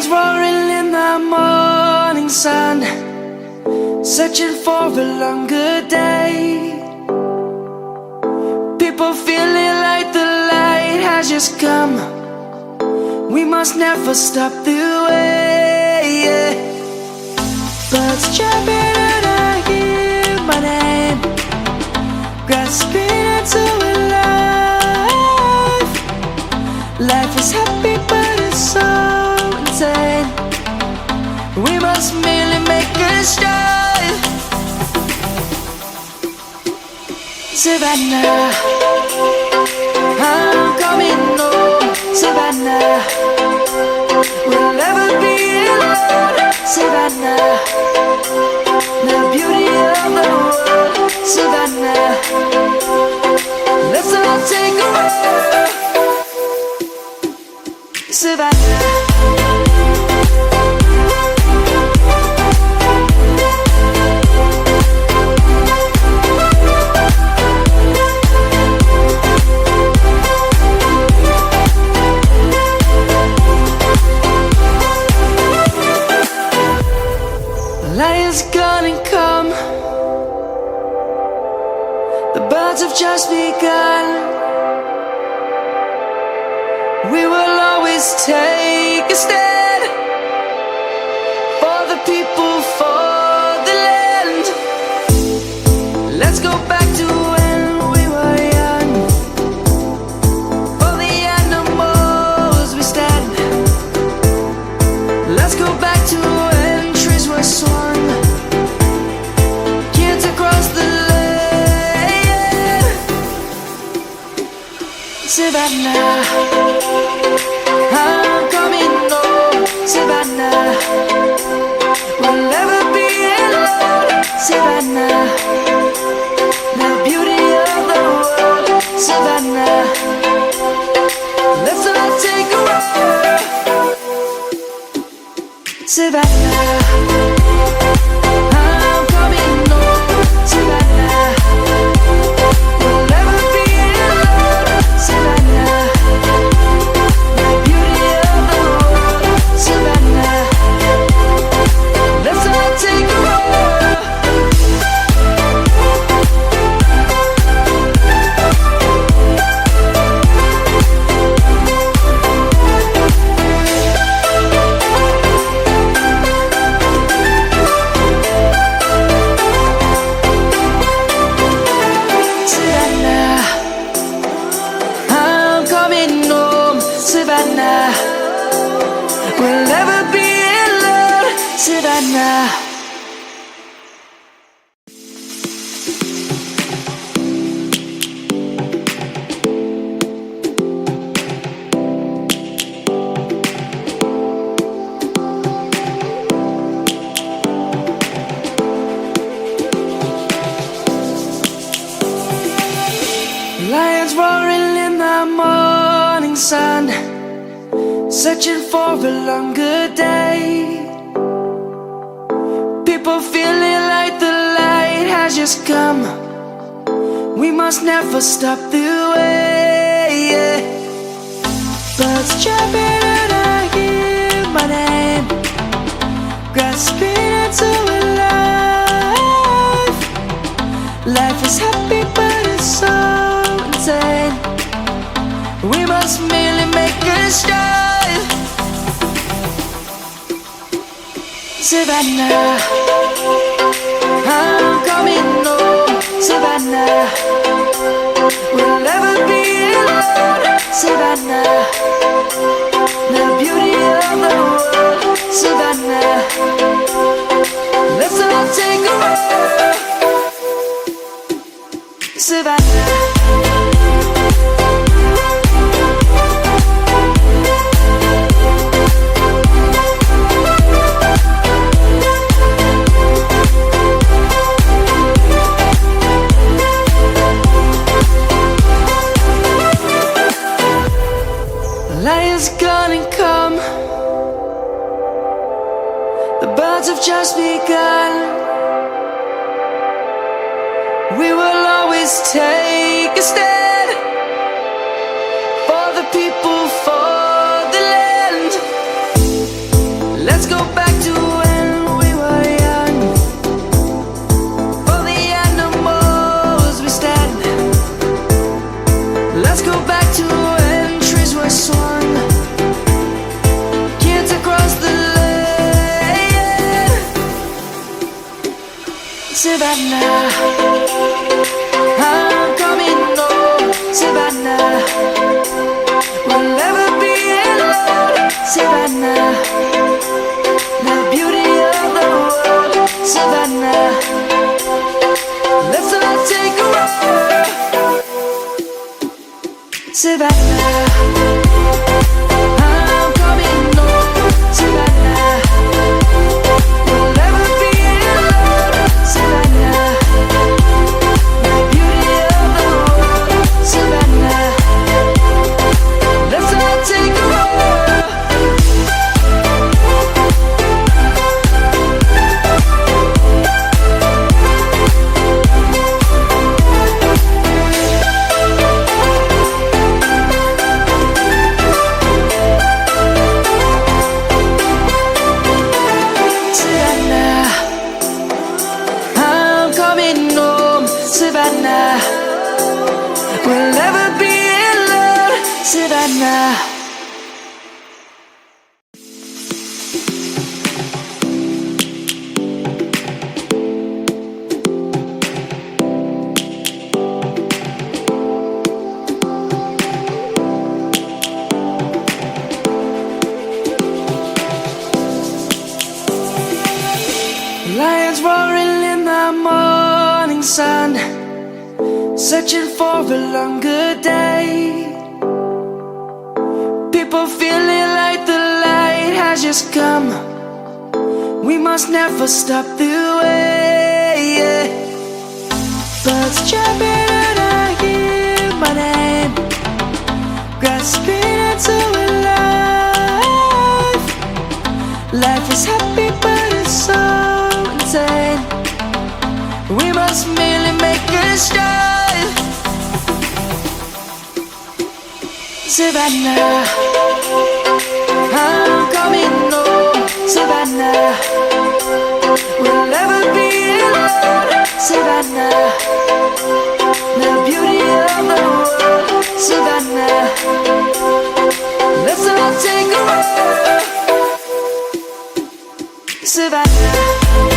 Lions roaring in the morning sun, searching for a longer day. People feeling like the light has just come. We must never stop the way. Birds chirping and I hear my name, grasping into a life. Life is happy but it's so insane. We must merely make a strive. Savannah, I'm coming home. Savannah, we'll never be alone. Savannah, the beauty of the world. Savannah, let's all take a walk. Savannah. Lion's gonna come. The birds have just begun. We will always take a stand for the people, for the land. Let's go back to when we were young. For the animals we stand. Let's go back to when trees were swung, kids across the land. Savannah, I'm coming home. Savannah, we'll never be alone. Savannah, the beauty of the world. Savannah, let's all take a walk. Savannah, I'm coming home. Savannah, we'll never be alone. Savannah, the beauty of the world. Savannah, let's all take a walk. Savannah, I'm coming home. Savannah, we'll never be alone. Savannah. Lions roaring in the morning sun, searching for a longer day. People feeling like the light has just come. We must never stop the way. Birds chirping and I hear my name, grasping into a life. Life is happy but it's so insane. We must merely make a strive. Savannah, I'm coming home. Savannah, we'll never be alone. Savannah, the beauty of the world. Savannah, let's all take a walk. Savannah. Lion's gonna come. The birds have just begun. We will always take a stand for the people, for the land. Savannah, I'm coming home, Savannah. We'll never be alone, Savannah. The beauty of the world, Savannah. Let's all take a road, Savannah. I'm coming home, Savannah. We'll never be alone, Savannah. The beauty of the world, Savannah. Let's all take a road. Savannah, I'm coming home, Savannah. We'll never be alone, Savannah. Lions roaring in the morning sun, searching for a longer day. People feeling like the light has just come. We must never stop the way, yeah. Birds chirping and I hear my name, grasping into a life. Life is happy but it's so insane. We must merely make a start. Savannah, I'm coming home, Savannah. We'll never be alone, Savannah. The beauty of the world, Savannah. Let's all take a road, Savannah.